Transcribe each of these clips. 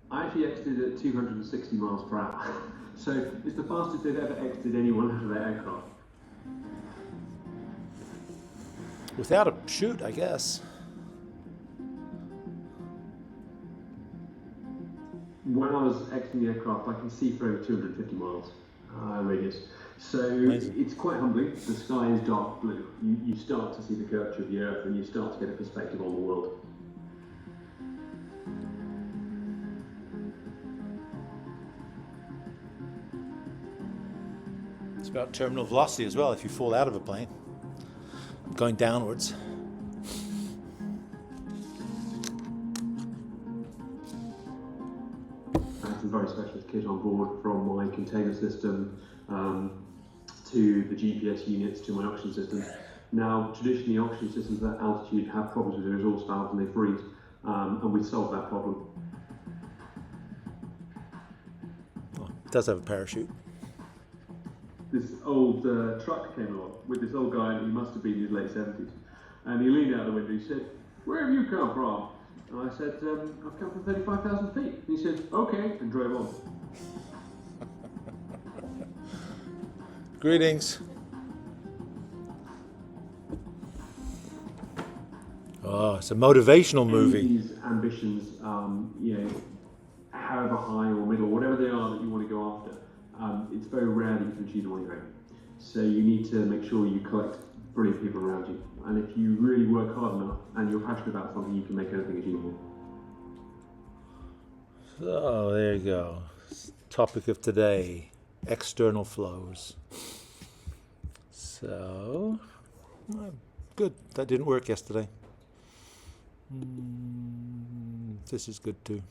I actually exited at 260 miles per hour. So it's the fastest they've ever exited anyone out of their aircraft. Without a chute, I guess. When I was exiting the aircraft, I can see for over 250 miles radius. So Amazing. it's quite humbling. The sky is dark blue. You start to see the curvature of the Earth, and you start to get a perspective on the world. It's about terminal velocity as well if you fall out of a plane, going downwards. I had some very specialist kit on board, from my container system to the GPS units to my oxygen system. Now, traditionally, oxygen systems at altitude have problems with the exhaust valves and they freeze, and we solved that problem. Oh, it does have a parachute. This old truck came along with this old guy, and he must have been in his late 70s. And he leaned out the window, he said, "Where have you come from?" And I said, "I've come from 35,000 feet." And he said, "Okay," and drove on. Greetings. Oh, it's a motivational movie. These ambitions, however high or middle, whatever they are that you want to go after, it's very rare that you can achieve them on your own. So you need to make sure you collect brilliant people around you. And if you really work hard enough and you're passionate about something, you can make anything achievable. So there you go. Topic of today, external flows. So, good. That didn't work yesterday. This is good too.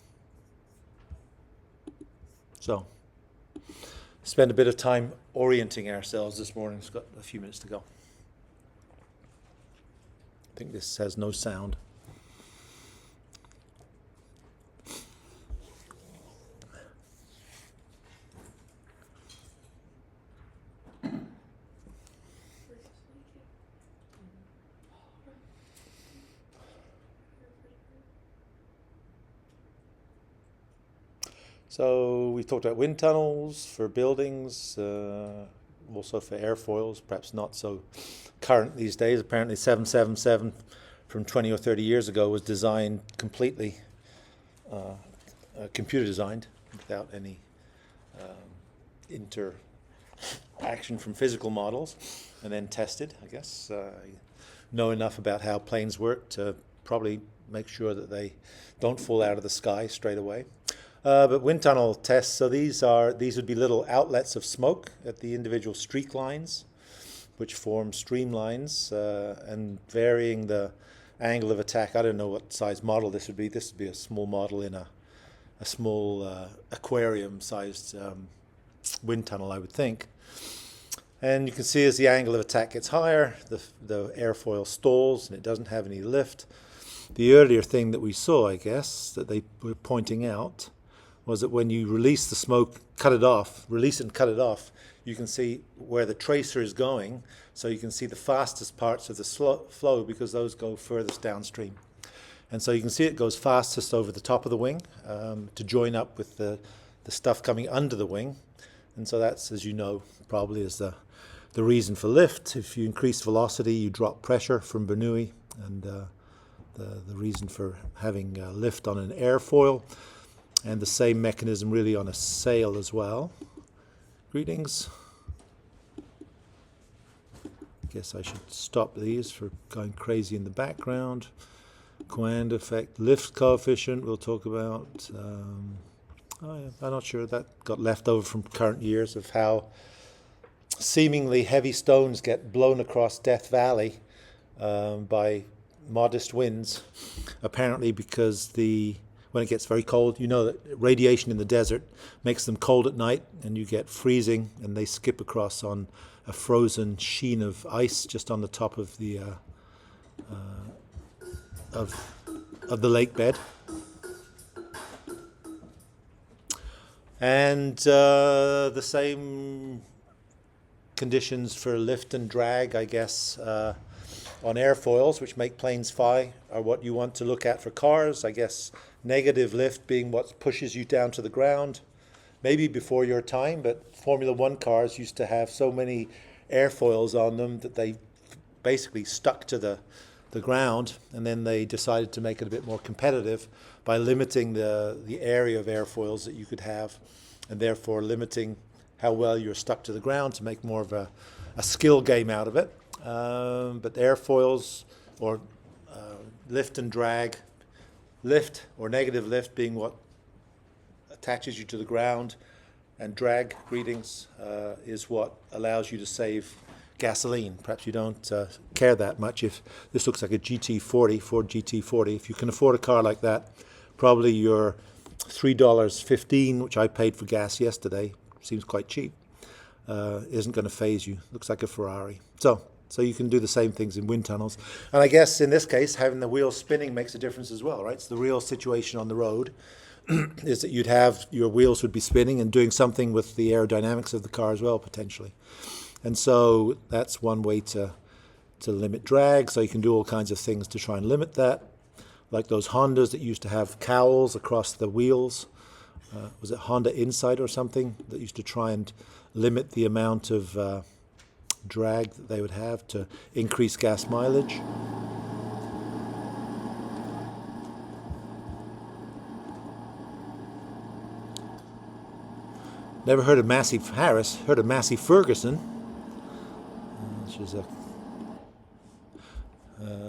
So, spend a bit of time orienting ourselves this morning. It's got a few minutes to go. I think this has no sound. So we talked about wind tunnels for buildings, also for airfoils, perhaps not so current these days. Apparently 777 from 20 or 30 years ago was designed completely, computer designed, without any interaction from physical models, and then tested, I guess. Know enough about how planes work to probably make sure that they don't fall out of the sky straight away. But wind tunnel tests, so these would be little outlets of smoke at the individual streak lines, which form streamlines, and varying the angle of attack. I don't know what size model this would be. This would be a small model in a small aquarium-sized wind tunnel, I would think. And you can see as the angle of attack gets higher, the airfoil stalls and it doesn't have any lift. The earlier thing that we saw, I guess, that they were pointing out, was that when you release the smoke, release it and cut it off, you can see where the tracer is going, so you can see the fastest parts of the flow because those go furthest downstream. And so you can see it goes fastest over the top of the wing to join up with the stuff coming under the wing. And so that's, as you know, probably is the reason for lift. If you increase velocity, you drop pressure from Bernoulli, and the reason for having lift on an airfoil. And the same mechanism really on a sail as well. Greetings. Guess I should stop these for going crazy in the background. Coand effect, lift coefficient we'll talk about. I'm not sure, that got left over from current years of how seemingly heavy stones get blown across Death Valley by modest winds, apparently because when it gets very cold, you know that radiation in the desert makes them cold at night, and you get freezing, and they skip across on a frozen sheen of ice just on the top of the lake bed. And the same conditions for lift and drag, I guess, on airfoils, which make planes fly, are what you want to look at for cars. I guess negative lift being what pushes you down to the ground. Maybe before your time, but Formula One cars used to have so many airfoils on them that they basically stuck to the ground, and then they decided to make it a bit more competitive by limiting the area of airfoils that you could have, and therefore limiting how well you're stuck to the ground to make more of a skill game out of it. But airfoils, or lift and drag, lift or negative lift being what attaches you to the ground, and drag, greetings, is what allows you to save gasoline. Perhaps you don't care that much. If this looks like a GT40, Ford GT40, if you can afford a car like that, probably your $3.15, which I paid for gas yesterday, seems quite cheap, isn't going to phase you. Looks like a Ferrari. So you can do the same things in wind tunnels. And I guess in this case, having the wheels spinning makes a difference as well, right? It's the real situation on the road is that you'd have, your wheels would be spinning and doing something with the aerodynamics of the car as well, potentially. And so that's one way to limit drag. So you can do all kinds of things to try and limit that, like those Hondas that used to have cowls across the wheels. Was it Honda Insight or something that used to try and limit the amount of drag that they would have to increase gas mileage? Never heard of Massey Harris, heard of Massey Ferguson. Which is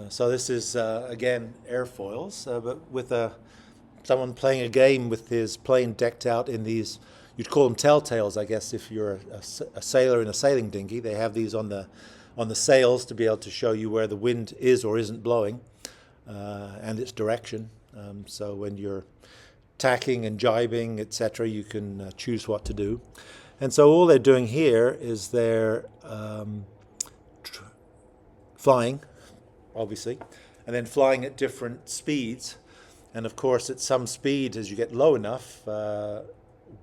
so this is, again, airfoils, but with someone playing a game with his plane decked out in these, you'd call them telltales, I guess, if you're a sailor in a sailing dinghy. They have these on the sails to be able to show you where the wind is or isn't blowing, and its direction. So when you're tacking and jibing, etc., you can choose what to do. And so all they're doing here is they're flying, obviously, and then flying at different speeds. And of course, at some speed, as you get low enough,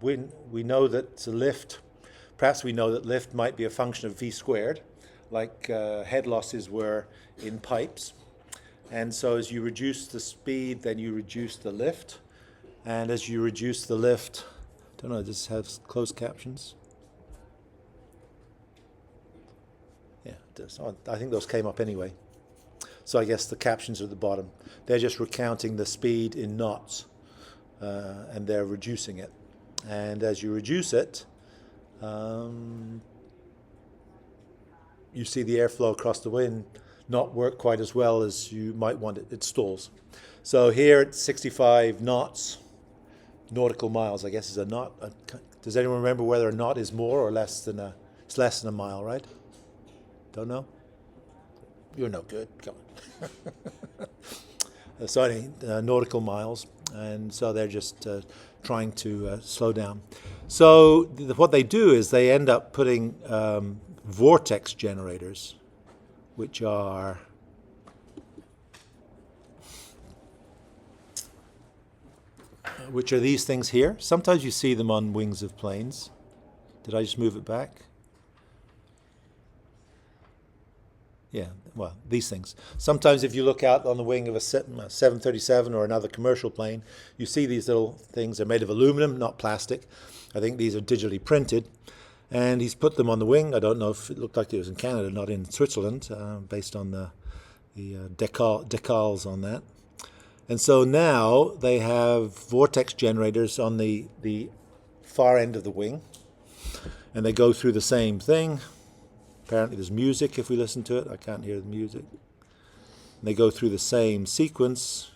we know that lift, perhaps we know that lift might be a function of v squared, like head losses were in pipes. And so as you reduce the speed, then you reduce the lift. And as you reduce the lift, I don't know, does this have closed captions? Yeah, it does. Oh, I think those came up anyway. So I guess the captions are at the bottom. They're just recounting the speed in knots, and they're reducing it. And as you reduce it, you see the airflow across the wind not work quite as well as you might want it. It stalls. So here at 65 knots, nautical miles, I guess, is a knot. Does anyone remember whether a knot is more or less than it's less than a mile, right? Don't know? You're no good. Come on. So anyway, nautical miles, and so they're just trying to slow down. So what they do is they end up putting vortex generators, which are these things here. Sometimes you see them on wings of planes. Did I just move it back? Yeah, well, these things. Sometimes if you look out on the wing of a 737 or another commercial plane, you see these little things. They're made of aluminum, not plastic. I think these are digitally printed. And he's put them on the wing. I don't know if it looked like it was in Canada, not in Switzerland, based on the decals on that. And so now they have vortex generators on the far end of the wing, and they go through the same thing. Apparently there's music if we listen to it. I can't hear the music. And they go through the same sequence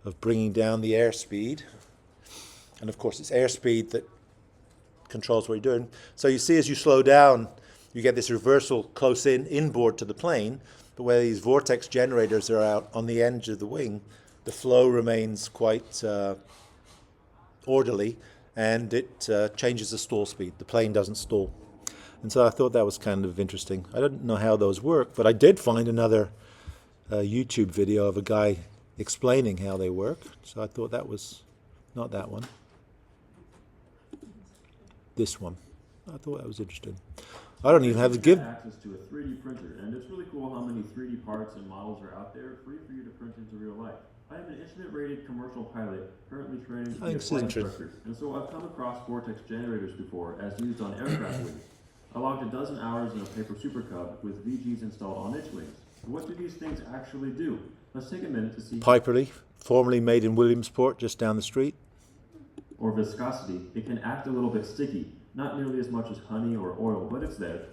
of bringing down the airspeed. And of course it's airspeed that controls what you're doing. So you see as you slow down, you get this reversal close inboard to the plane. But where these vortex generators are out on the edge of the wing, the flow remains quite orderly, and it changes the stall speed. The plane doesn't stall. And so I thought that was kind of interesting. I don't know how those work, but I did find another YouTube video of a guy explaining how they work. So I thought that was not that one. This one. I thought that was interesting. I don't even have the You give. have access to a 3D printer, and it's really cool how many 3D parts and models are out there, free for you to print into real life. I am an instrument-rated commercial pilot, currently training to I be a think it's flight interesting. instructor, and so I've come across vortex generators before, as used on aircraft wings. I logged a dozen hours in a paper Super Cub with VGs installed on its wings. What do these things actually do? Let's take a minute to see. Piperly, formerly made in Williamsport, just down the street. Or viscosity, it can act a little bit sticky, not nearly as much as honey or oil, but it's there.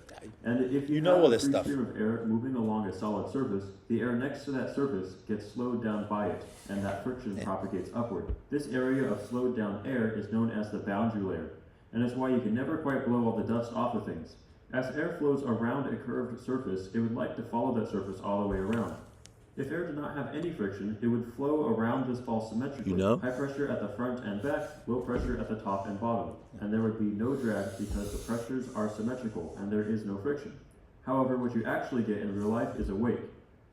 And if You know have all a this free stuff. stream of air moving along a solid surface, the air next to that surface gets slowed down by it, and that friction propagates upward. This area of slowed down air is known as the boundary layer, and it's why you can never quite blow all the dust off of things. As air flows around a curved surface, it would like to follow that surface all the way around. If air did not have any friction, it would flow around this ball symmetrically. You know? High pressure at the front and back, low pressure at the top and bottom. And there would be no drag because the pressures are symmetrical and there is no friction. However, what you actually get in real life is a wake.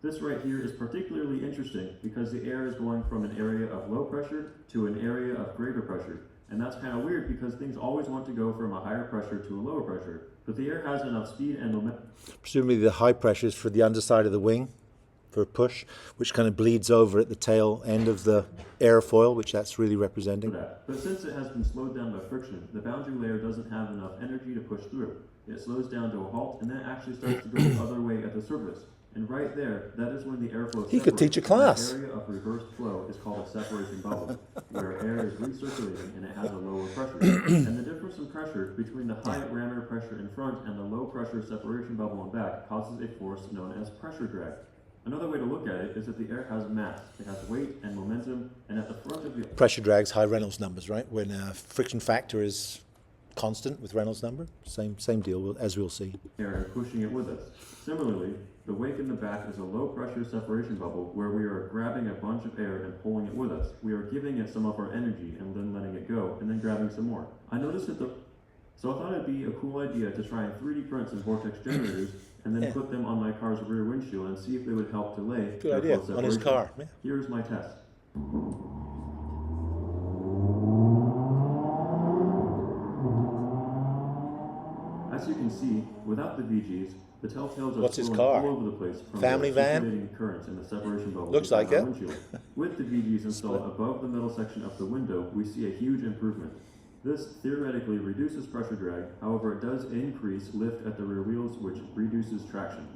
This right here is particularly interesting because the air is going from an area of low pressure to an area of greater pressure. And that's kind of weird because things always want to go from a higher pressure to a lower pressure. But the air has enough speed and momentum. Presumably the high pressure is for the underside of the wing, for a push, which kind of bleeds over at the tail end of the airfoil, which that's really representing. But since it has been slowed down by friction, the boundary layer doesn't have enough energy to push through. It slows down to a halt and then actually starts to go the other way at the surface. And right there, that is when the airflow He could teach a class. The area of reversed flow is called a separation bubble, where air is recirculating and it has a lower pressure. And the difference in pressure between the high rammer pressure in front and the low pressure separation bubble in back causes a force known as pressure drag. Another way to look at it is that the air has mass, it has weight and momentum, and at the front of the Pressure drags high Reynolds numbers, right? When friction factor is constant with Reynolds number, same deal as we'll see. air and pushing it with us. Similarly, the wake in the back is a low pressure separation bubble where we are grabbing a bunch of air and pulling it with us. We are giving it some of our energy and then letting it go and then grabbing some more. I noticed that so I thought it'd be a cool idea to try and 3D print some vortex generators and then put them on my car's rear windshield and see if they would help delay Good idea, on his car. Yeah. Here's my test. As you can see, without the VGs, the telltales are What's his flowing car? all over the place from Family the van? circulating currents in the separation bubble. Looks inside like my it. windshield. With the VGs installed Split. above the middle section of the window, we see a huge improvement. This theoretically reduces pressure drag, however it does increase lift at the rear wheels, which reduces traction.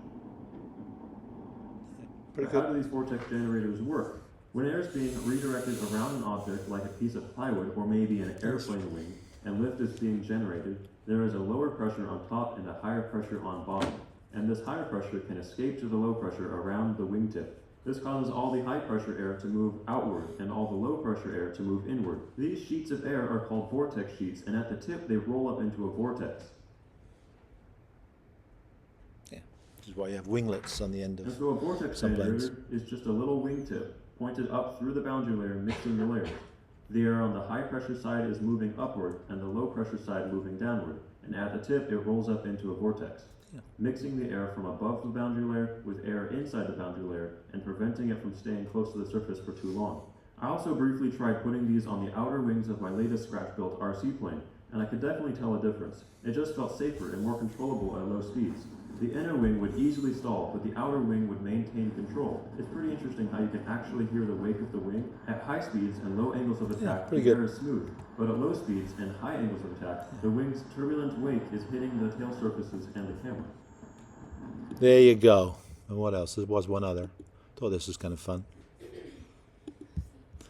Pretty How good. do these vortex generators work? When air is being redirected around an object like a piece of plywood or maybe an airplane wing, and lift is being generated, there is a lower pressure on top and a higher pressure on bottom. And this higher pressure can escape to the low pressure around the wingtip. This causes all the high pressure air to move outward and all the low pressure air to move inward. These sheets of air are called vortex sheets, and at the tip they roll up into a vortex. Yeah, which is why you have winglets on the end And of so a vortex some generator blades. is just a little wingtip pointed up through the boundary layer, mixing the layers. The air on the high pressure side is moving upward and the low pressure side moving downward. And at the tip, it rolls up into a vortex, mixing the air from above the boundary layer with air inside the boundary layer and preventing it from staying close to the surface for too long. I also briefly tried putting these on the outer wings of my latest scratch-built RC plane, and I could definitely tell a difference. It just felt safer and more controllable at low speeds. The inner wing would easily stall, but the outer wing would maintain control. It's pretty interesting how you can actually hear the wake of the wing. At high speeds and low angles of attack, pretty the good. air is smooth, but at low speeds and high angles of attack, the wing's turbulent wake is hitting the tail surfaces and the camera. There you go. And what else? There was one other. Thought this was kind of fun.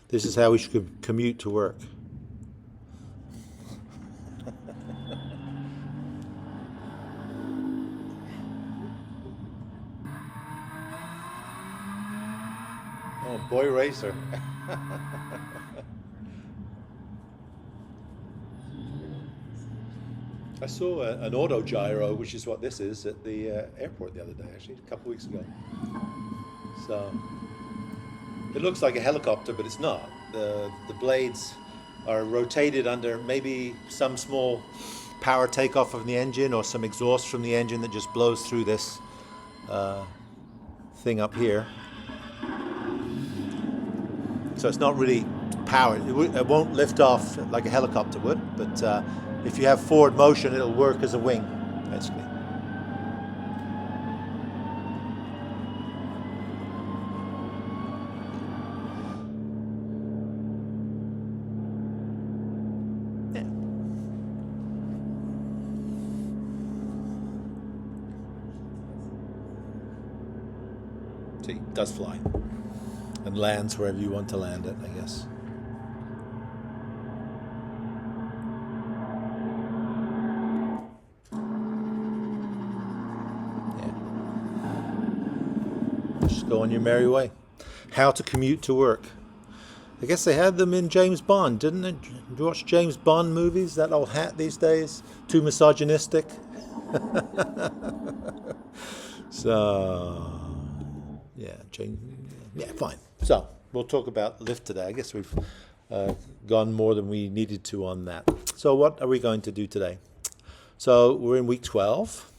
This is how we should commute to work. Oh, boy racer. I saw an auto gyro, which is what this is, at the airport the other day, actually, a couple of weeks ago. So it looks like a helicopter, but it's not. The blades are rotated under maybe some small power takeoff of the engine or some exhaust from the engine that just blows through this thing up here. So it's not really powered. It won't lift off like a helicopter would, but if you have forward motion, it'll work as a wing, basically. See, it does fly. And lands wherever you want to land it, I guess. Yeah. Just go on your merry way. How to commute to work. I guess they had them in James Bond, didn't they? Do you watch James Bond movies? That old hat these days? Too misogynistic? So, yeah, fine. So, we'll talk about lift today. I guess we've gone more than we needed to on that. So, what are we going to do today? So, we're in week 12.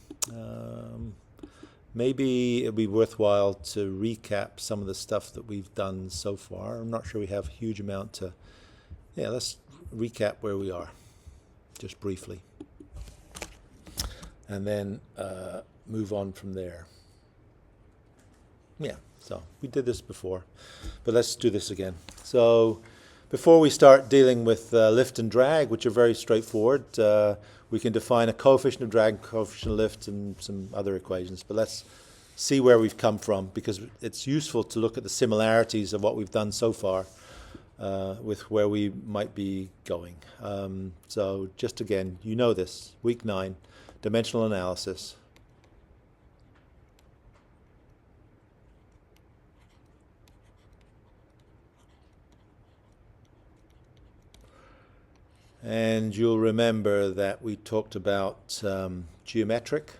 Maybe it'll be worthwhile to recap some of the stuff that we've done so far. I'm not sure we have a huge amount to... Yeah, let's recap where we are, just briefly. And then move on from there. Yeah, so we did this before, but let's do this again. So before we start dealing with lift and drag, which are very straightforward, we can define a coefficient of drag, coefficient of lift, and some other equations. But let's see where we've come from, because it's useful to look at the similarities of what we've done so far with where we might be going. So just again, you know this, week 9. Dimensional analysis. And you'll remember that we talked about geometric,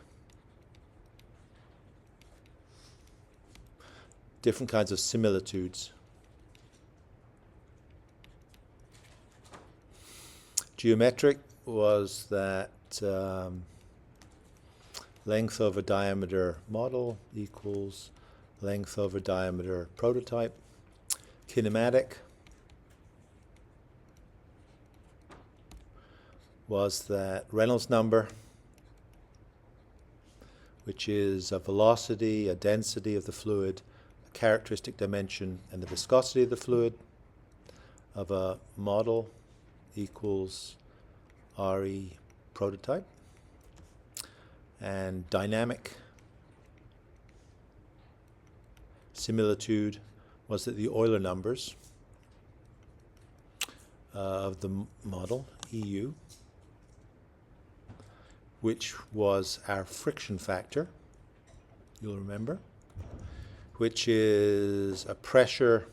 different kinds of similitudes. Geometric was that length over diameter model equals length over diameter prototype. Kinematic was that Reynolds number, which is a velocity, a density of the fluid, a characteristic dimension, and the viscosity of the fluid of a model equals RE prototype. And dynamic similitude was that the Euler numbers of the model, EU, which was our friction factor, you'll remember, which is a pressure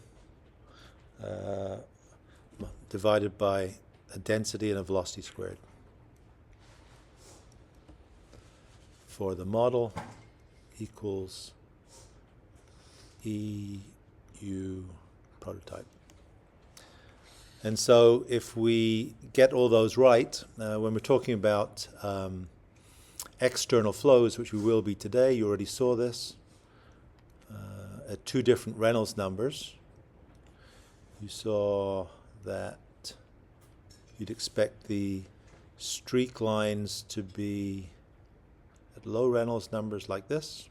divided by a density and a velocity squared. For the model equals EU prototype. And so if we get all those right, when we're talking about external flows, which we will be today, you already saw this, at 2 different Reynolds numbers, you saw that you'd expect the streak lines to be at low Reynolds numbers like this,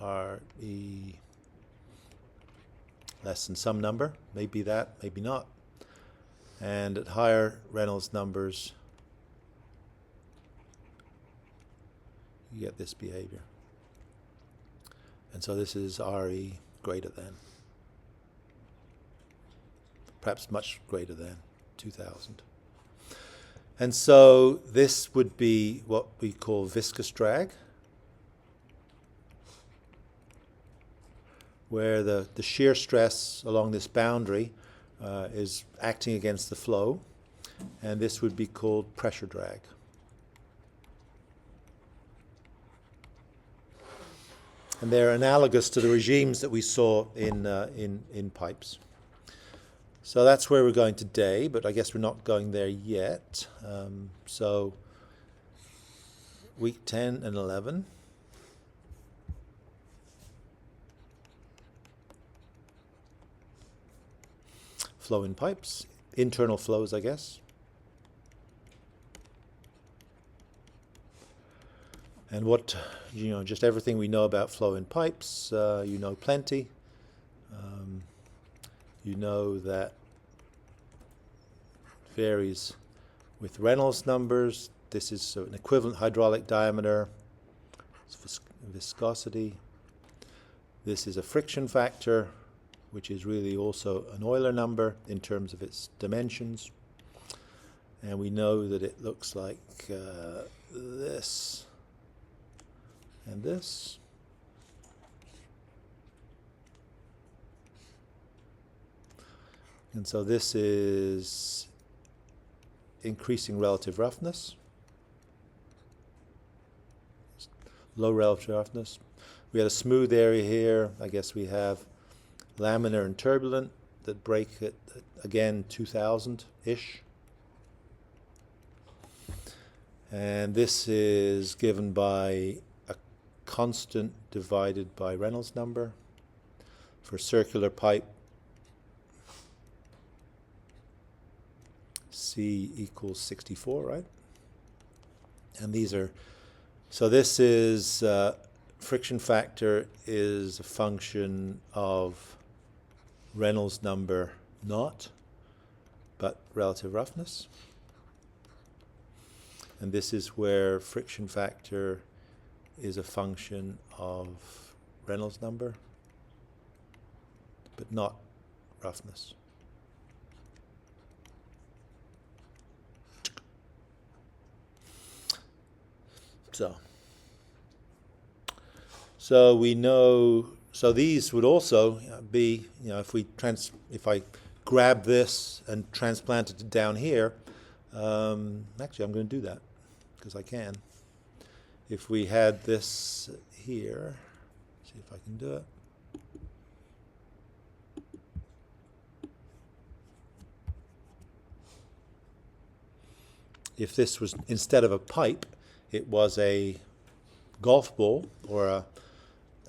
RE less than some number, maybe that, maybe not. And at higher Reynolds numbers, you get this behavior. And so this is RE greater than, perhaps much greater than 2000. And so this would be what we call viscous drag, where the shear stress along this boundary is acting against the flow, and this would be called pressure drag. And they're analogous to the regimes that we saw in pipes. So that's where we're going today, but I guess we're not going there yet. So week 10 and 11. Flow in pipes, internal flows, I guess. And what, just everything we know about flow in pipes, you know plenty. You know that varies with Reynolds numbers. This is an equivalent hydraulic diameter It's viscosity. This is a friction factor, which is really also an Euler number in terms of its dimensions. And we know that it looks like this and this. And so this is increasing relative roughness, low relative roughness. We had a smooth area here. I guess we have laminar and turbulent that break at, again, 2000-ish. And this is given by a constant divided by Reynolds number. For circular pipe, C equals 64, right? And these are, so this is, friction factor is a function of Reynolds number not, but relative roughness. And this is where friction factor is a function of Reynolds number, but not roughness. So we know, so these would also be, you know, if I grab this and transplant it down here, actually I'm going to do that because I can. If we had this here, see if I can do it. If this was, instead of a pipe, it was a golf ball or a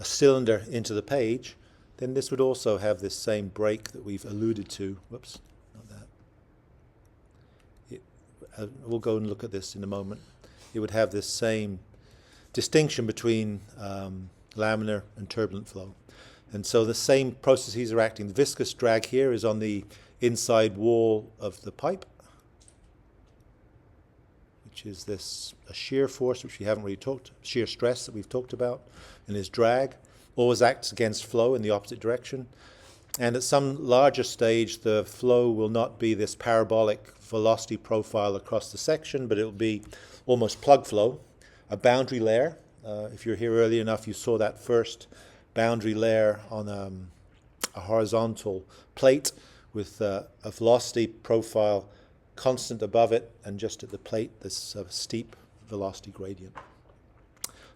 cylinder into the page, then this would also have this same break that we've alluded to. Whoops, not that. We'll go and look at this in a moment. It would have this same distinction between laminar and turbulent flow. And so the same processes are acting. The viscous drag here is on the inside wall of the pipe, which is this a shear force, which we haven't really talked, shear stress that we've talked about, and this drag always acts against flow in the opposite direction. And at some larger stage, the flow will not be this parabolic velocity profile across the section, but it will be almost plug flow, a boundary layer. If you're here early enough, you saw that first boundary layer on a horizontal plate with a velocity profile constant above it, and just at the plate, this steep velocity gradient.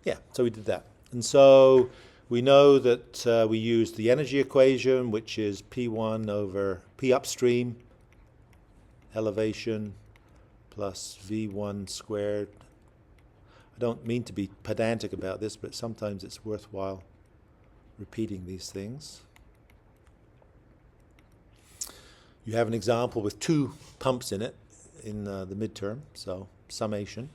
Yeah, so we did that. And so we know that we used the energy equation, which is P1 over P upstream elevation plus V1 squared. I don't mean to be pedantic about this, but sometimes it's worthwhile repeating these things. You have an example with two pumps in it in the midterm, so summation.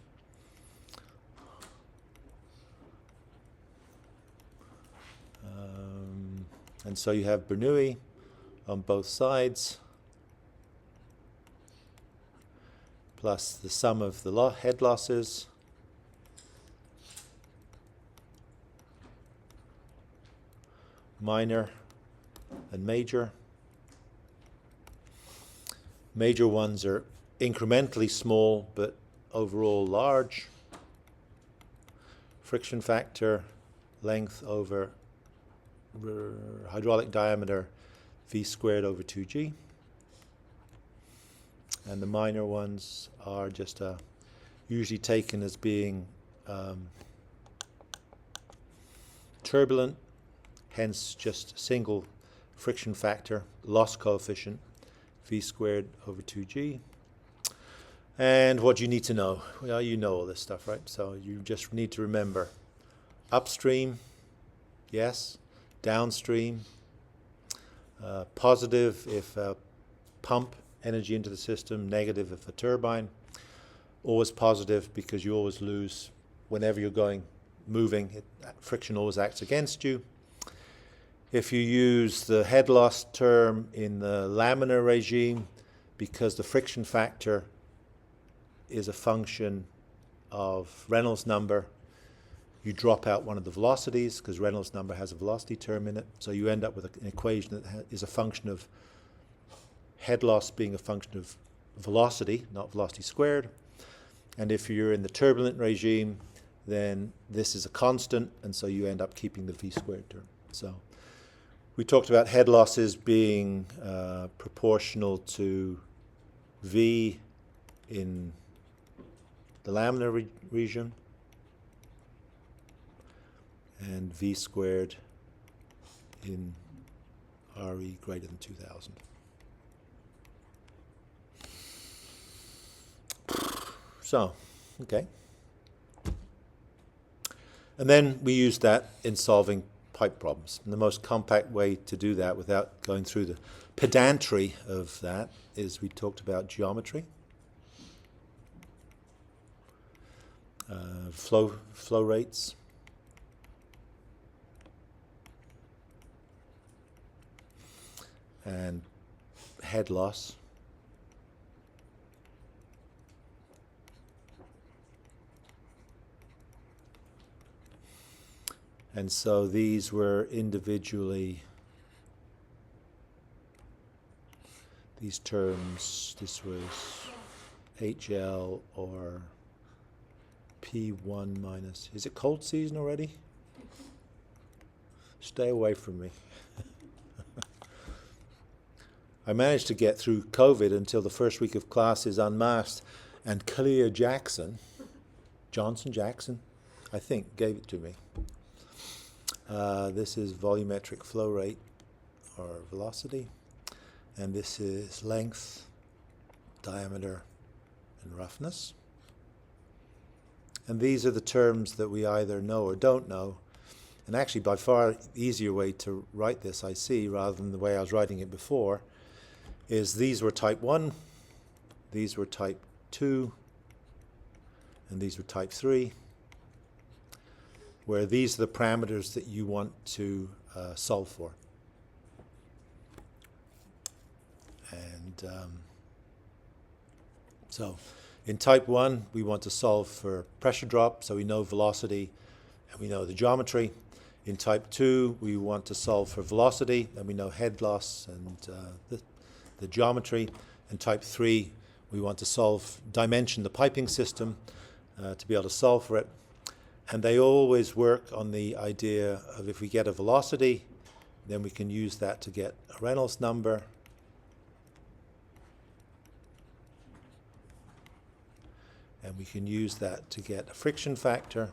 And so you have Bernoulli on both sides, plus the sum of the head losses, minor and major. Major ones are incrementally small, but overall large. Friction factor, length over hydraulic diameter, V squared over 2G. And the minor ones are just usually taken as being turbulent, hence just single friction factor, loss coefficient, V squared over 2G. And what you need to know, well, you know all this stuff, right? So you just need to remember upstream, yes, downstream, positive if pump energy into the system, negative if a turbine, always positive because you always lose whenever you're moving, friction always acts against you. If you use the head loss term in the laminar regime, because the friction factor is a function of Reynolds number, You drop out one of the velocities because Reynolds number has a velocity term in it. So you end up with an equation that is a function of head loss being a function of velocity, not velocity squared. And if you're in the turbulent regime, then this is a constant, and so you end up keeping the v squared term. So we talked about head losses being proportional to v in the laminar region and v squared in Re greater than 2000. So, okay. And then we use that in solving pipe problems. And the most compact way to do that without going through the pedantry of that is we talked about geometry, flow rates, and head loss. And so these were individually, these terms, this was HL or P1 minus, is it cold season already? Stay away from me. I managed to get through COVID until the first week of classes unmasked, and Clea Jackson, Jackson, I think, gave it to me. This is volumetric flow rate or velocity, and this is length, diameter, and roughness. And these are the terms that we either know or don't know. And actually, by far easier way to write this, I see, rather than the way I was writing it before, is these were type 1, these were type 2, and these were type 3. Where these are the parameters that you want to solve for. And so in type 1, we want to solve for pressure drop, so we know velocity and we know the geometry. In type 2, we want to solve for velocity, and we know head loss and the geometry. In type 3, we want to dimension the piping system to be able to solve for it. And they always work on the idea of if we get a velocity, then we can use that to get a Reynolds number. And we can use that to get a friction factor.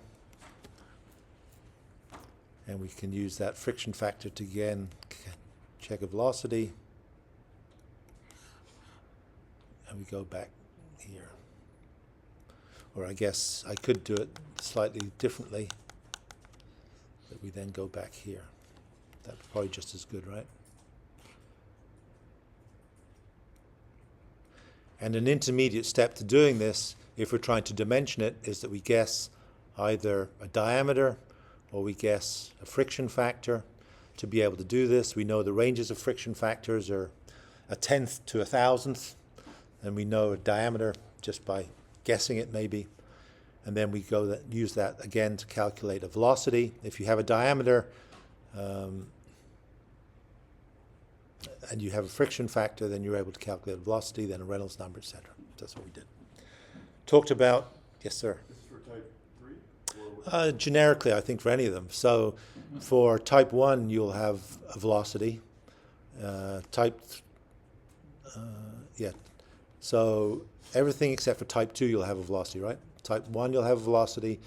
And we can use that friction factor to again check a velocity. And we go back here. Or I guess I could do it slightly differently, but we then go back here. That's probably just as good, right? And an intermediate step to doing this, if we're trying to dimension it, is that we guess either a diameter or we guess a friction factor. To be able to do this, we know the ranges of friction factors are 1/10 to 1,000th, and we know a diameter just by guessing it maybe. And then we use that again to calculate a velocity. If you have a diameter and you have a friction factor, then you're able to calculate a velocity, then a Reynolds number, etc. That's what we did. Talked about, yes sir? This is for type 3? Generically, I think for any of them. So for type 1, you'll have a velocity. So everything except for type 2, you'll have a velocity, right? Type 1, you'll have a velocity.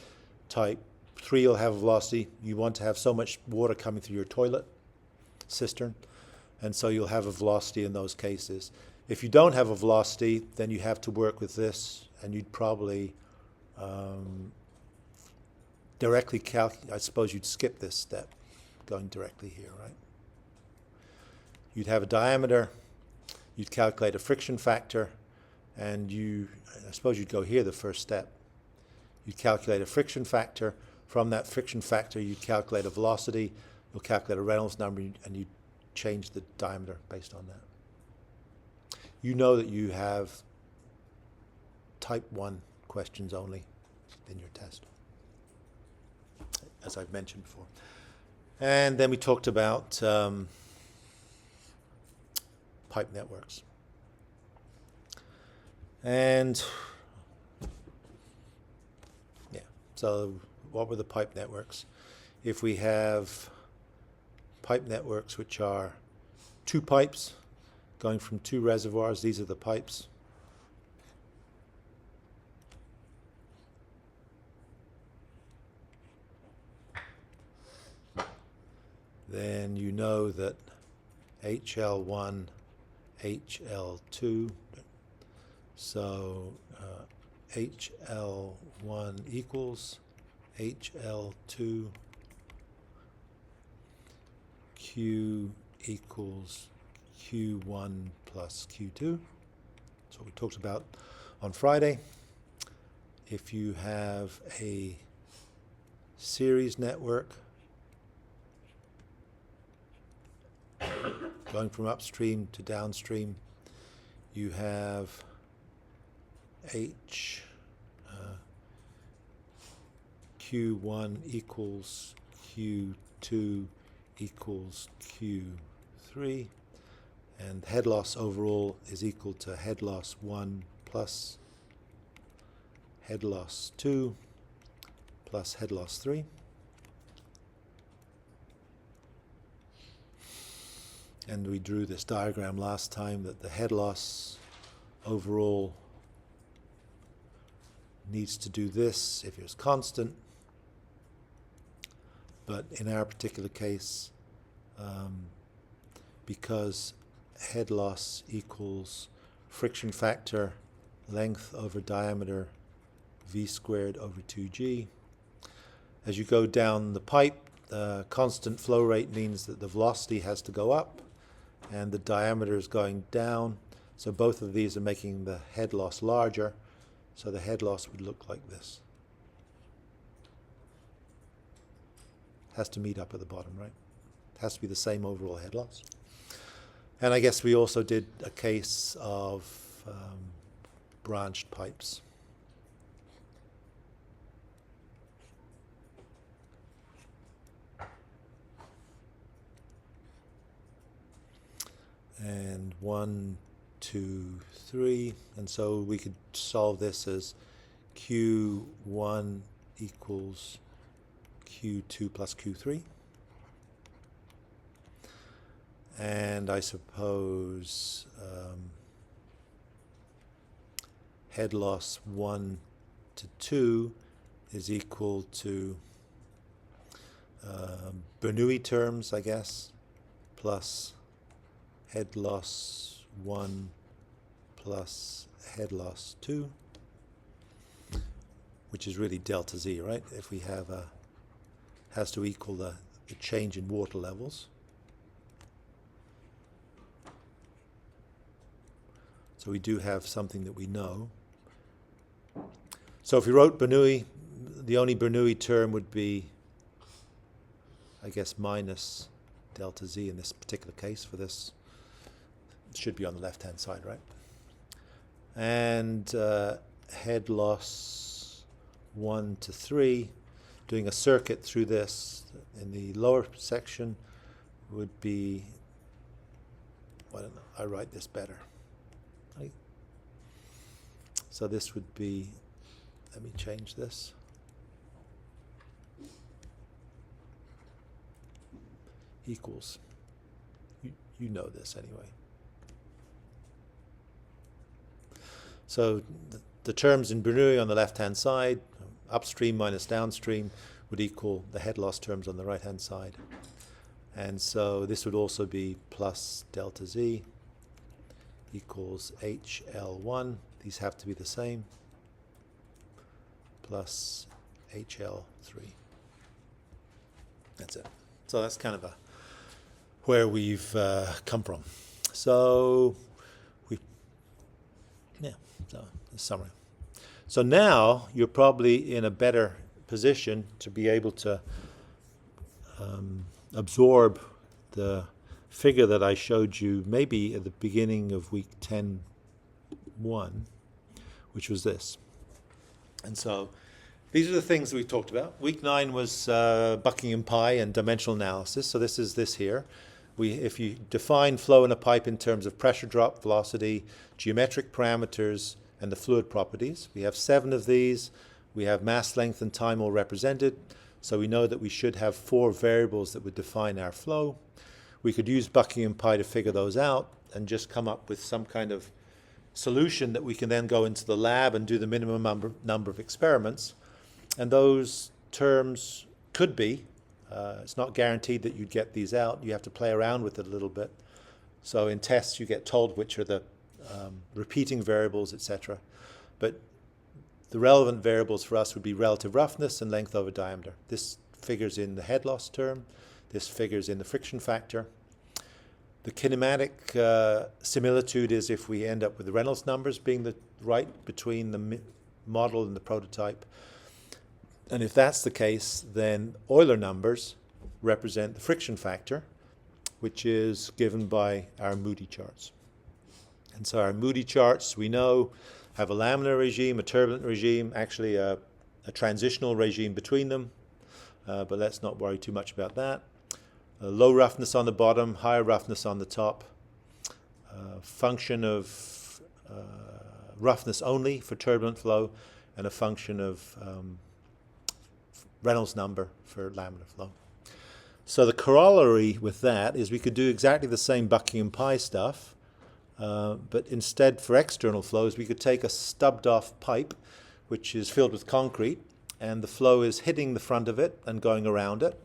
Type 3, you'll have a velocity. You want to have so much water coming through your toilet cistern, and so you'll have a velocity in those cases. If you don't have a velocity, then you have to work with this, and you'd probably directly calculate. I suppose you'd skip this step, going directly here, right? You'd have a diameter, you'd calculate a friction factor, and I suppose you'd go here the first step. You'd calculate a friction factor. From that friction factor, you'd calculate a velocity, you'll calculate a Reynolds number, and you'd change the diameter based on that. You know that you have type 1 questions only in your test. as I've mentioned before. And then we talked about pipe networks. And yeah, so what were the pipe networks? If we have pipe networks which are two pipes going from two reservoirs, these are the pipes. Then you know that HL1, HL2, so HL1 equals HL2, Q equals Q1 plus Q2. That's what we talked about on Friday. If you have a series network going from upstream to downstream, you have Q1 equals Q2 equals Q3, and head loss overall is equal to head loss 1 plus head loss 2 plus head loss 3. And we drew this diagram last time that the head loss overall needs to do this if it was constant. But in our particular case, because head loss equals friction factor length over diameter v squared over 2g, as you go down the pipe, the constant flow rate means that the velocity has to go up and the diameter is going down. So both of these are making the head loss larger. So the head loss would look like this. Has to meet up at the bottom, right? Has to be the same overall head loss. And I guess we also did a case of branched pipes. And 1, 2, 3, and so we could solve this as Q1 equals Q2 plus Q3. And I suppose head loss 1 to 2 is equal to Bernoulli terms, I guess, plus head loss 1 plus head loss 2, which is really delta Z, right? If we have has to equal the change in water levels. So we do have something that we know. So if we wrote Bernoulli, the only Bernoulli term would be, I guess, minus delta Z in this particular case for this. It should be on the left-hand side, right? And head loss 1 to 3, doing a circuit through this in the lower section would be, I don't know, I write this better. Right? So this would be, let me change this. Equals, you know this anyway. So the terms in Bernoulli on the left-hand side, upstream minus downstream, would equal the head loss terms on the right-hand side. And so this would also be plus delta Z equals HL1. These have to be the same. Plus HL3. That's it. So that's kind of where we've come from. So so the summary. So now you're probably in a better position to be able to absorb the figure that I showed you maybe at the beginning of week 10.1, which was this. And so These are the things that we talked about. Week 9 was Buckingham Pi and dimensional analysis. So this is this here. If you define flow in a pipe in terms of pressure drop, velocity, geometric parameters, and the fluid properties, we have 7 of these. We have mass, length, and time all represented. So we know that we should have 4 variables that would define our flow. We could use Buckingham Pi to figure those out and just come up with some kind of solution that we can then go into the lab and do the minimum number of experiments. And those terms could be, it's not guaranteed that you'd get these out. You have to play around with it a little bit. So in tests you get told which are the repeating variables, etc. But the relevant variables for us would be relative roughness and length over diameter. This figures in the head loss term. This figures in the friction factor. The kinematic similitude is if we end up with the Reynolds numbers being the right between the model and the prototype. And if that's the case, then Euler numbers represent the friction factor, which is given by our Moody charts. And so our Moody charts, we know, have a laminar regime, a turbulent regime, actually a transitional regime between them, but let's not worry too much about that. Low roughness on the bottom, higher roughness on the top. Function of roughness only for turbulent flow, and a function of Reynolds number for laminar flow. So the corollary with that is we could do exactly the same Buckingham Pi stuff, but instead for external flows we could take a stubbed off pipe which is filled with concrete, and the flow is hitting the front of it and going around it.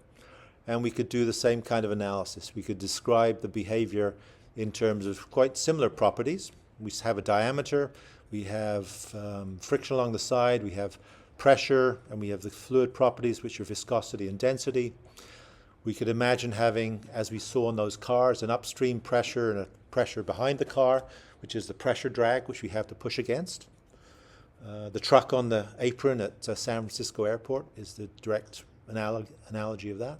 And we could do the same kind of analysis. We could describe the behavior in terms of quite similar properties. We have a diameter, we have friction along the side, we have pressure, and we have the fluid properties, which are viscosity and density. We could imagine having, as we saw in those cars, an upstream pressure and a pressure behind the car, which is the pressure drag, which we have to push against. The truck on the apron at San Francisco Airport is the direct analogy of that.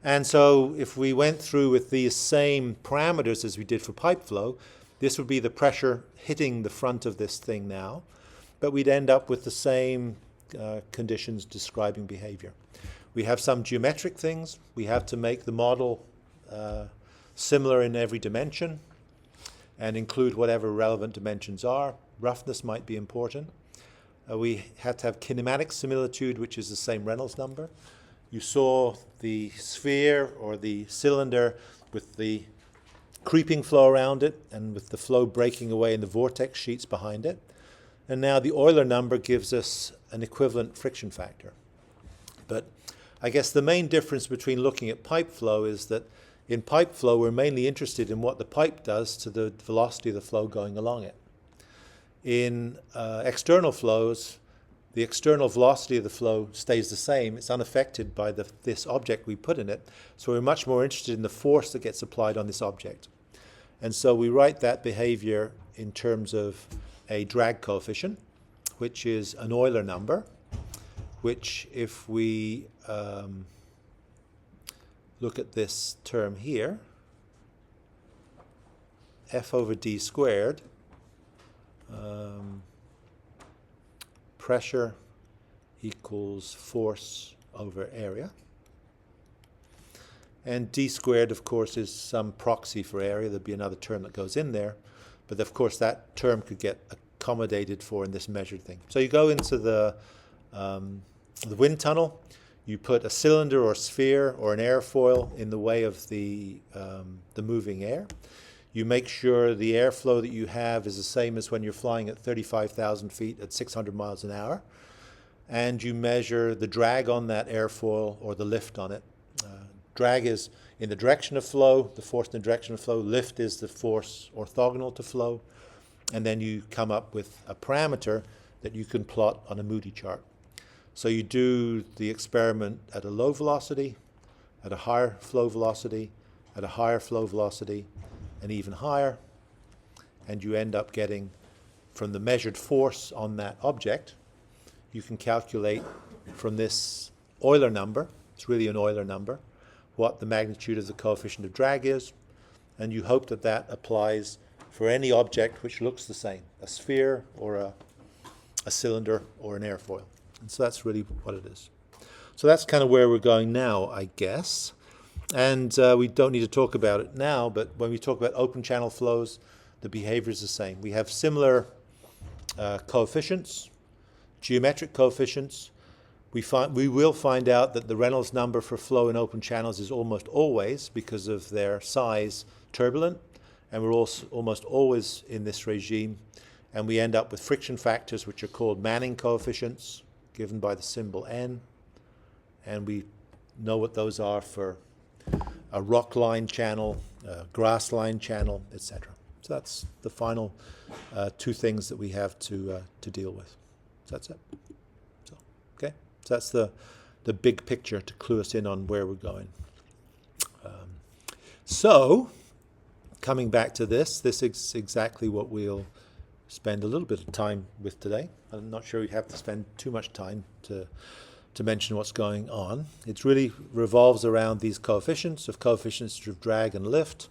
And so if we went through with these same parameters as we did for pipe flow, this would be the pressure hitting the front of this thing now, but we'd end up with the same conditions describing behavior. We have some geometric things. We have to make the model similar in every dimension and include whatever relevant dimensions are. Roughness might be important. We have to have kinematic similitude, which is the same Reynolds number. You saw the sphere or the cylinder with the creeping flow around it and with the flow breaking away in the vortex sheets behind it. And now the Euler number gives us an equivalent friction factor. But I guess the main difference between looking at pipe flow is that in pipe flow we're mainly interested in what the pipe does to the velocity of the flow going along it. In external flows, the external velocity of the flow stays the same. It's unaffected by this object we put in it. So we're much more interested in the force that gets applied on this object. And so we write that behavior in terms of a drag coefficient, which is an Euler number, which if we look at this term here, F over d squared, pressure equals force over area. And d squared, of course, is some proxy for area. There'd be another term that goes in there. But of course, that term could get accommodated for in this measured thing. So you go into the wind tunnel. You put a cylinder or sphere or an airfoil in the way of the moving air. You make sure the airflow that you have is the same as when you're flying at 35,000 feet at 600 miles an hour. And you measure the drag on that airfoil or the lift on it. Drag is in the direction of flow, the force in the direction of flow. Lift is the force orthogonal to flow. And then you come up with a parameter that you can plot on a Moody chart. So you do the experiment at a low velocity, at a higher flow velocity, at a higher flow velocity, and even higher, and you end up getting, from the measured force on that object, you can calculate from this Euler number, it's really an Euler number, what the magnitude of the coefficient of drag is, and you hope that that applies for any object which looks the same, a sphere or a cylinder or an airfoil. And so that's really what it is. So that's kind of where we're going now, I guess. And we don't need to talk about it now, but when we talk about open channel flows, the behavior is the same. We have similar coefficients, geometric coefficients. We will find out that the Reynolds number for flow in open channels is almost always, because of their size, turbulent, and we're also almost always in this regime. And we end up with friction factors, which are called Manning coefficients, given by the symbol N. And we know what those are for a rock line channel, a grass line channel, etc. So that's the final two things that we have to deal with. So that's it. So, okay. So that's the big picture to clue us in on where we're going. So, coming back to this is exactly what we'll spend a little bit of time with today. I'm not sure we have to spend too much time to mention what's going on. It really revolves around these coefficients of drag and lift.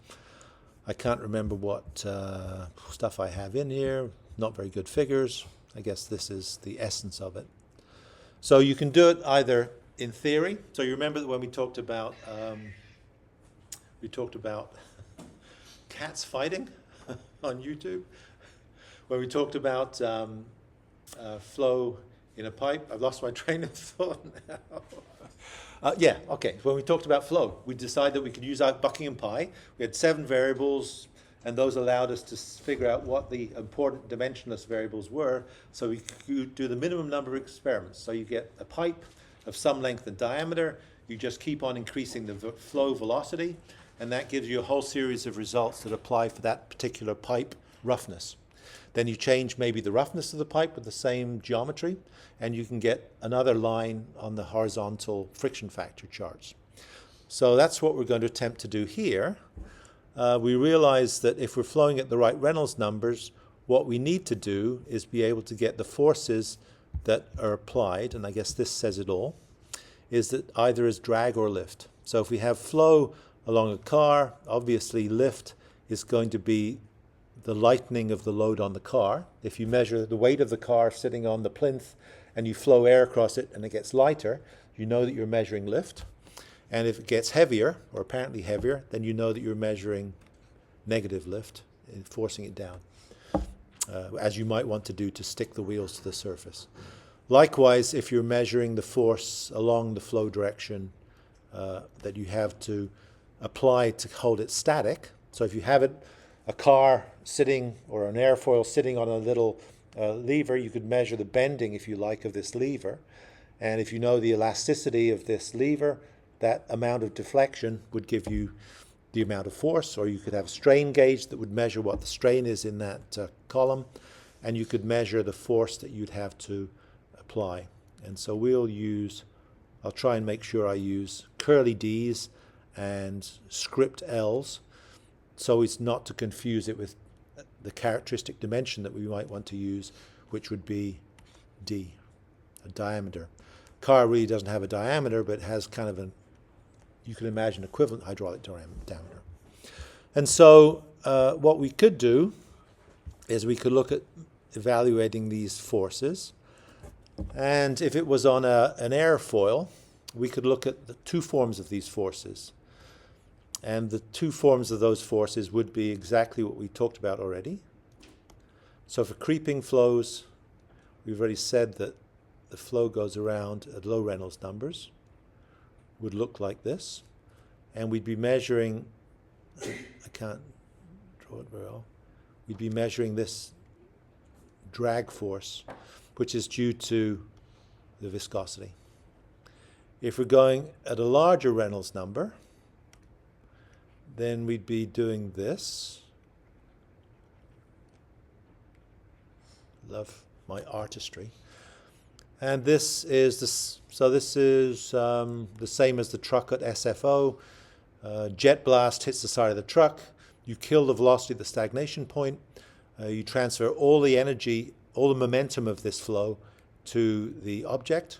I can't remember what stuff I have in here. Not very good figures. I guess this is the essence of it. So you can do it either in theory. So you remember that when we talked about cats fighting on YouTube, when we talked about flow in a pipe. I've lost my train of thought now. Yeah, okay. When we talked about flow, we decided that we could use our Buckingham Pi. We had 7 variables, and those allowed us to figure out what the important dimensionless variables were, so we could do the minimum number of experiments. So you get a pipe of some length and diameter. You just keep on increasing the flow velocity, and that gives you a whole series of results that apply for that particular pipe roughness. Then you change maybe the roughness of the pipe with the same geometry, and you can get another line on the horizontal friction factor charts. So that's what we're going to attempt to do here. We realize that if we're flowing at the right Reynolds numbers, what we need to do is be able to get the forces that are applied, and I guess this says it all, is that either as drag or lift. So if we have flow along a car, obviously lift is going to be the lightening of the load on the car. If you measure the weight of the car sitting on the plinth and you flow air across it and it gets lighter, you know that you're measuring lift. And if it gets heavier, or apparently heavier, then you know that you're measuring negative lift, forcing it down, as you might want to do to stick the wheels to the surface. Likewise, if you're measuring the force along the flow direction that you have to apply to hold it static, so if you have a car sitting, or an airfoil sitting on a little lever, you could measure the bending, if you like, of this lever. And if you know the elasticity of this lever, that amount of deflection would give you the amount of force. Or you could have a strain gauge that would measure what the strain is in that column, and you could measure the force that you'd have to apply. And so I'll try and make sure I use curly D's and script L's, so it's not to confuse it with the characteristic dimension that we might want to use, which would be D, a diameter. Car really doesn't have a diameter, but it has kind of you can imagine equivalent hydraulic diameter. And so what we could do is we could look at evaluating these forces. And if it was on an airfoil, we could look at the 2 forms of these forces. And the 2 forms of those forces would be exactly what we talked about already. So for creeping flows, we've already said that the flow goes around at low Reynolds numbers, would look like this. And we'd be measuring, I can't draw it very well, we'd be measuring this drag force, which is due to the viscosity. If we're going at a larger Reynolds number, then we'd be doing this. Love my artistry. And this is the same as the truck at SFO. Jet blast hits the side of the truck. You kill the velocity at the stagnation point. You transfer all the energy, all the momentum of this flow to the object,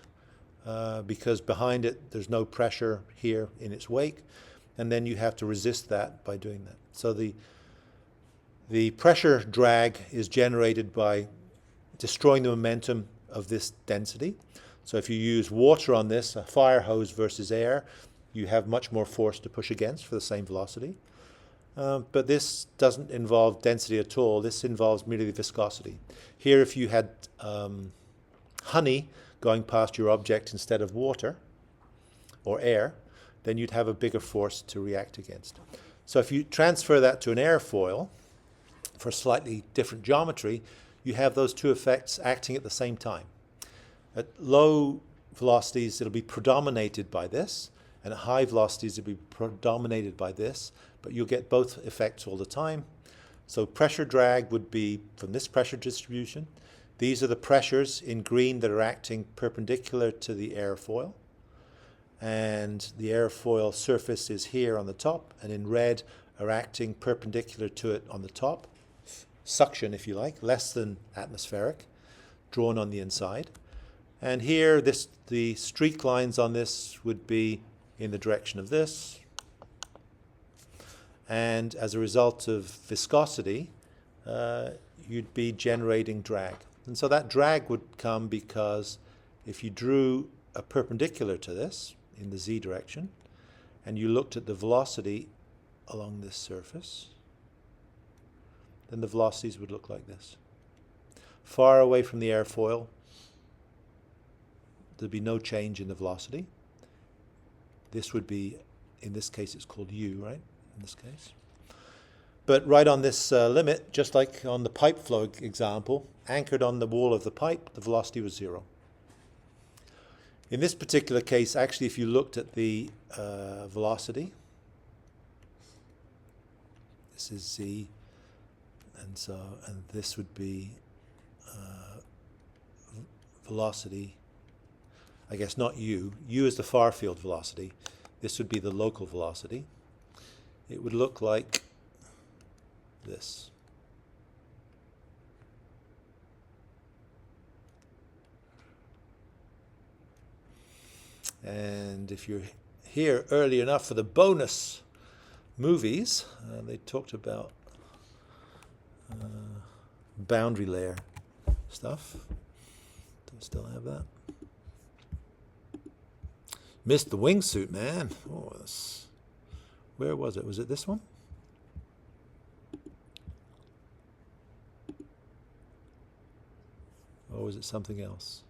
because behind it there's no pressure here in its wake. And then you have to resist that by doing that. So the pressure drag is generated by destroying the momentum of this density. So if you use water on this, a fire hose versus air, you have much more force to push against for the same velocity. But this doesn't involve density at all. This involves merely the viscosity. Here, if you had honey going past your object instead of water or air, then you'd have a bigger force to react against. So if you transfer that to an airfoil for slightly different geometry, you have those two effects acting at the same time. At low velocities, it'll be predominated by this, and at high velocities, it'll be predominated by this, but you'll get both effects all the time. So pressure drag would be from this pressure distribution. These are the pressures in green that are acting perpendicular to the airfoil. And the airfoil surface is here on the top, and in red are acting perpendicular to it on the top. Suction, if you like, less than atmospheric, drawn on the inside. And here, the streak lines on this would be in the direction of this. And as a result of viscosity, you'd be generating drag. And so that drag would come because if you drew a perpendicular to this in the z direction, and you looked at the velocity along this surface, then the velocities would look like this. Far away from the airfoil, there'd be no change in the velocity. This would be, in this case, it's called u, right? In this case. But right on this limit, just like on the pipe flow example, anchored on the wall of the pipe, the velocity was 0. In this particular case, actually, if you looked at the velocity, this is z, and this would be velocity, I guess not u. U is the far field velocity. This would be the local velocity. It would look like this. And if you're here early enough for the bonus movies, they talked about boundary layer stuff. Do I still have that? Missed the wingsuit, man. Oh, where was it? Was it this one? Or was it something else?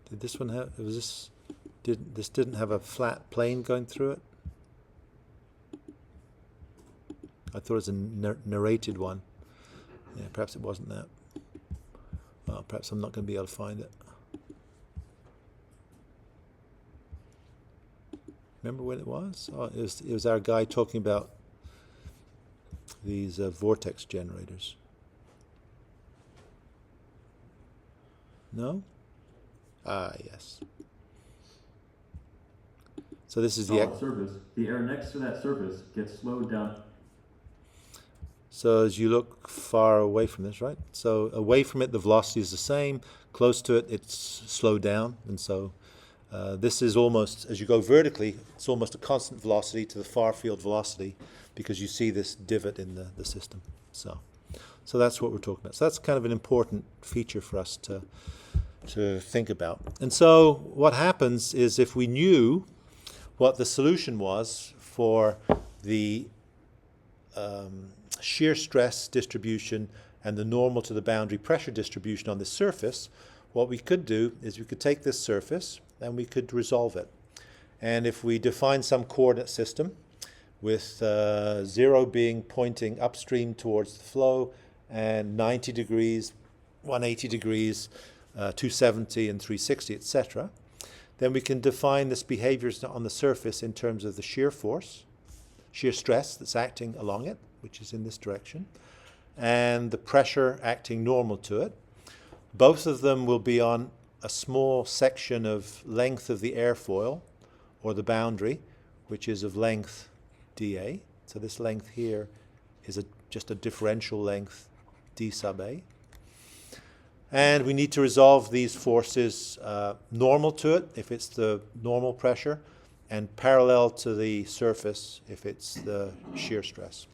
Did this one have, this didn't have a flat plane going through it? I thought it was a narrated one. Yeah, perhaps it wasn't that. Well, perhaps I'm not going to be able to find it. Remember when it was? Oh, it was our guy talking about these vortex generators. No? Ah, yes. So this is the surface. The air next to that surface gets slowed down. So as you look far away from this, right? So away from it, the velocity is the same. Close to it, it's slowed down. And so this is almost, as you go vertically, it's almost a constant velocity to the far field velocity because you see this divot in the system. So that's what we're talking about. So that's kind of an important feature for us to think about. And so what happens is if we knew what the solution was for the shear stress distribution and the normal to the boundary pressure distribution on this surface, what we could do is we could take this surface and we could resolve it. And if we define some coordinate system with 0 being pointing upstream towards the flow and 90 degrees, 180 degrees, 270 and 360, etc., then we can define this behavior on the surface in terms of the shear force, shear stress that's acting along it, which is in this direction, and the pressure acting normal to it. Both of them will be on a small section of length of the airfoil, or the boundary, which is of length dA. So this length here is just a differential length d sub a. And we need to resolve these forces normal to it, if it's the normal pressure, and parallel to the surface, if it's the shear stress.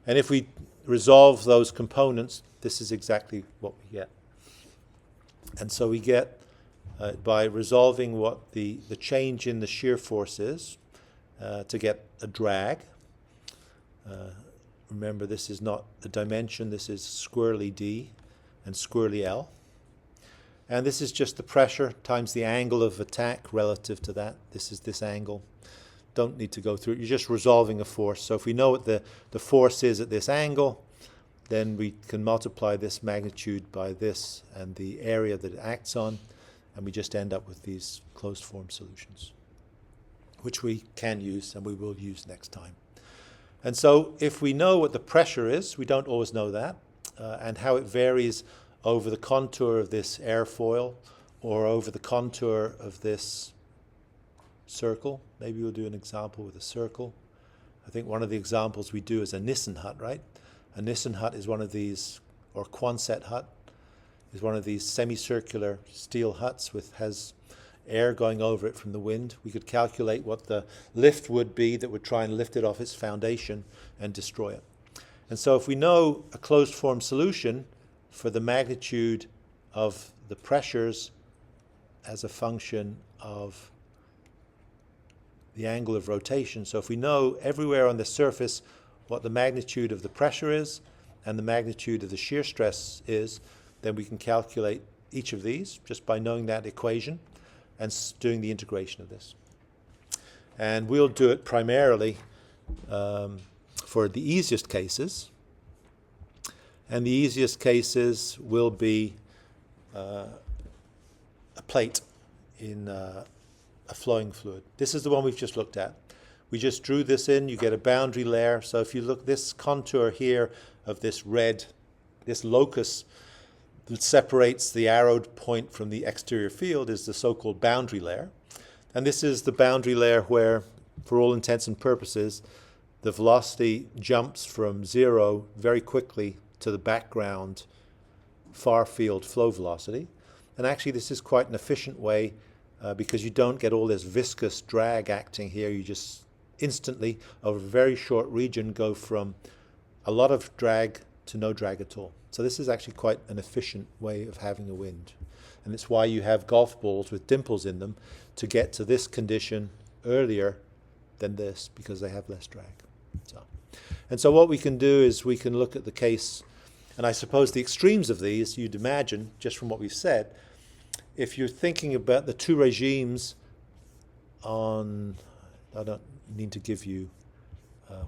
And if we resolve those components, this is exactly what we get. And so we get, by resolving what the change in the shear force is, to get a drag. Remember, this is not the dimension, this is squarely D and squarely L. And this is just the pressure times the angle of attack relative to that. This is this angle. Don't need to go through it. You're just resolving a force. So if we know what the force is at this angle, then we can multiply this magnitude by this and the area that it acts on, and we just end up with these closed form solutions, which we can use and we will use next time. And so if we know what the pressure is, we don't always know that, and how it varies over the contour of this airfoil or over the contour of this circle. Maybe we'll do an example with a circle. I think one of the examples we do is a Nissen hut, right? A Nissen hut is one of these, or Quonset hut, is one of these semicircular steel huts with has air going over it from the wind. We could calculate what the lift would be that would try and lift it off its foundation and destroy it. And so if we know a closed form solution for the magnitude of the pressures as a function of the angle of rotation, so if we know everywhere on the surface what the magnitude of the pressure is and the magnitude of the shear stress is, then we can calculate each of these just by knowing that equation and doing the integration of this. And we'll do it primarily for the easiest cases. And the easiest cases will be a plate in a flowing fluid. This is the one we've just looked at. We just drew this in, you get a boundary layer. So if you look, this contour here of this red, this locus that separates the arrowed point from the exterior field is the so-called boundary layer. And this is the boundary layer where, for all intents and purposes, the velocity jumps from zero very quickly to the background far field flow velocity. And actually this is quite an efficient way because you don't get all this viscous drag acting here. You just instantly, over a very short region, go from a lot of drag to no drag at all. So this is actually quite an efficient way of having a wind. And it's why you have golf balls with dimples in them to get to this condition earlier than this, because they have less drag. And so what we can do is we can look at the case, and I suppose the extremes of these, you'd imagine, just from what we've said, if you're thinking about the two regimes on, I don't need to give you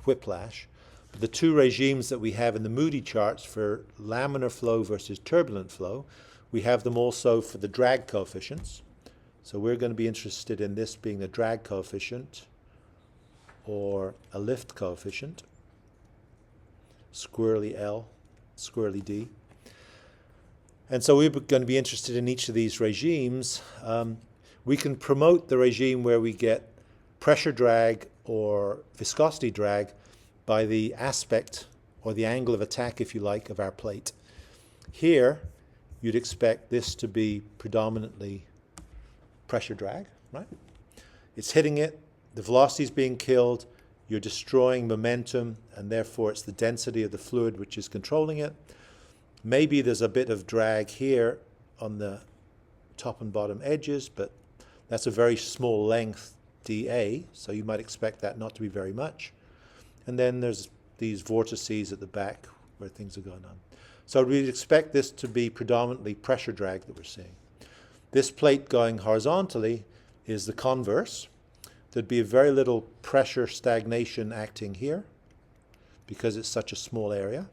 whiplash, but the two regimes that we have in the Moody charts for laminar flow versus turbulent flow, we have them also for the drag coefficients. So we're going to be interested in this being a drag coefficient or a lift coefficient, squarely L, squarely D. And so we're going to be interested in each of these regimes. We can promote the regime where we get pressure drag or viscosity drag by the aspect or the angle of attack, if you like, of our plate. Here, you'd expect this to be predominantly pressure drag, right? It's hitting it, the velocity is being killed, you're destroying momentum, and therefore it's the density of the fluid which is controlling it. Maybe there's a bit of drag here on the top and bottom edges, but that's a very small length dA, so you might expect that not to be very much. And then there's these vortices at the back where things are going on. So we'd expect this to be predominantly pressure drag that we're seeing. This plate going horizontally is the converse. There'd be very little pressure stagnation acting here because it's such a small area.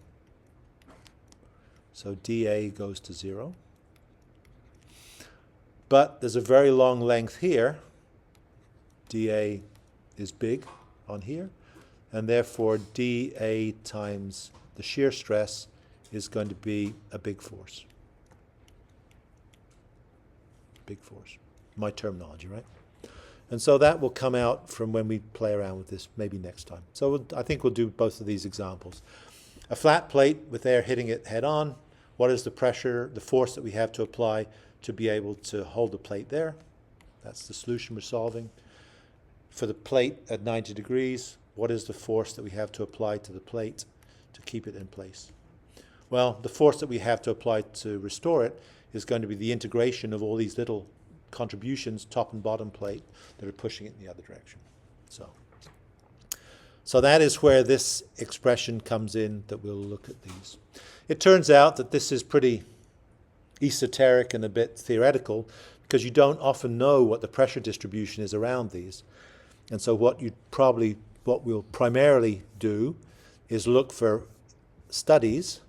So dA goes to 0. But there's a very long length here. dA is big on here, and therefore dA times the shear stress is going to be a big force. Big force. My terminology, right? And so that will come out from when we play around with this maybe next time. So I think we'll do both of these examples. A flat plate with air hitting it head on. What is the pressure, the force that we have to apply to be able to hold the plate there? That's the solution we're solving. For the plate at 90 degrees, what is the force that we have to apply to the plate to keep it in place? Well, the force that we have to apply to restore it is going to be the integration of all these little contributions, top and bottom plate, that are pushing it in the other direction. So that is where this expression comes in, that we'll look at these. It turns out that this is pretty esoteric and a bit theoretical, because you don't often know what the pressure distribution is around these. And so what we'll primarily do is look for studies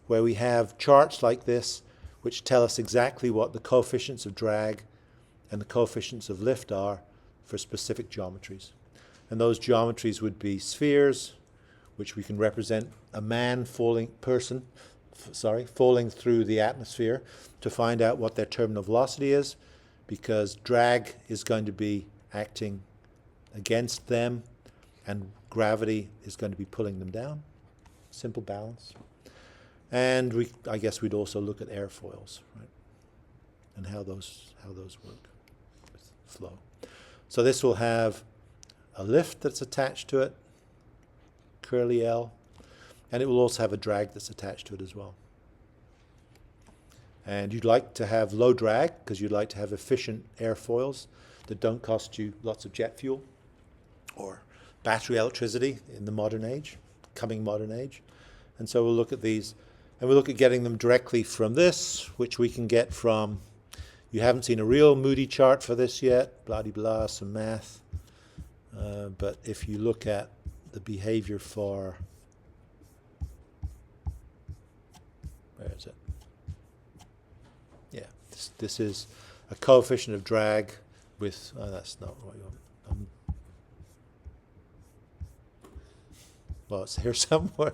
where we have charts like this, which tell us exactly what the coefficients of drag and the coefficients of lift are for specific geometries. And those geometries would be spheres, which we can represent a man falling through the atmosphere to find out what their terminal velocity is, because drag is going to be acting against them and gravity is going to be pulling them down. Simple balance. And I guess we'd also look at airfoils, right? And how those work with flow. So this will have a lift that's attached to it, curly L, and it will also have a drag that's attached to it as well. And you'd like to have low drag because you'd like to have efficient airfoils that don't cost you lots of jet fuel or battery electricity in the coming modern age. And so we'll look at these, and we'll look at getting them directly from this, which we can get from, you haven't seen a real Moody chart for this yet, blah-de-blah, some math. But if you look at the behavior for, where is it? Yeah, this is a coefficient of drag with, that's not what you want. Well, it's here somewhere.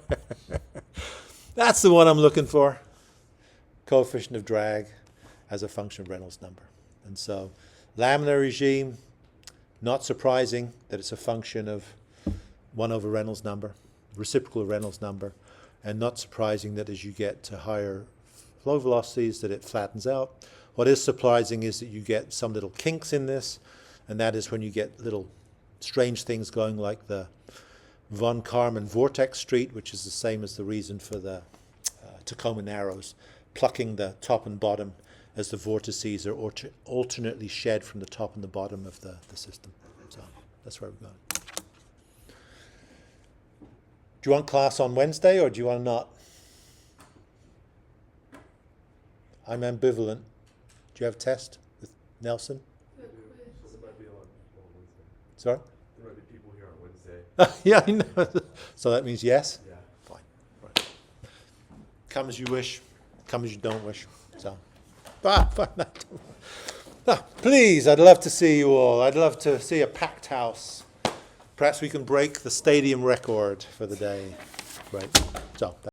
That's the one I'm looking for. Coefficient of drag as a function of Reynolds number. And so laminar regime, not surprising that it's a function of 1 over Reynolds number, reciprocal of Reynolds number, and not surprising that as you get to higher flow velocities that it flattens out. What is surprising is that you get some little kinks in this, and that is when you get little strange things going like the von Karman vortex street, which is the same as the reason for the Tacoma Narrows, plucking the top and bottom as the vortices are alternately shed from the top and the bottom of the system. So that's where we're going. Do you want class on Wednesday or do you want to not? I'm ambivalent. Do you have a test with Nelson? So there might be on Wednesday. Sorry? There might be people here on Wednesday. Yeah, I know. So that means yes? Yeah. Fine. Right. Come as you wish, come as you don't wish. So, please, I'd love to see you all. I'd love to see a packed house. Perhaps we can break the stadium record for the day. Right. So.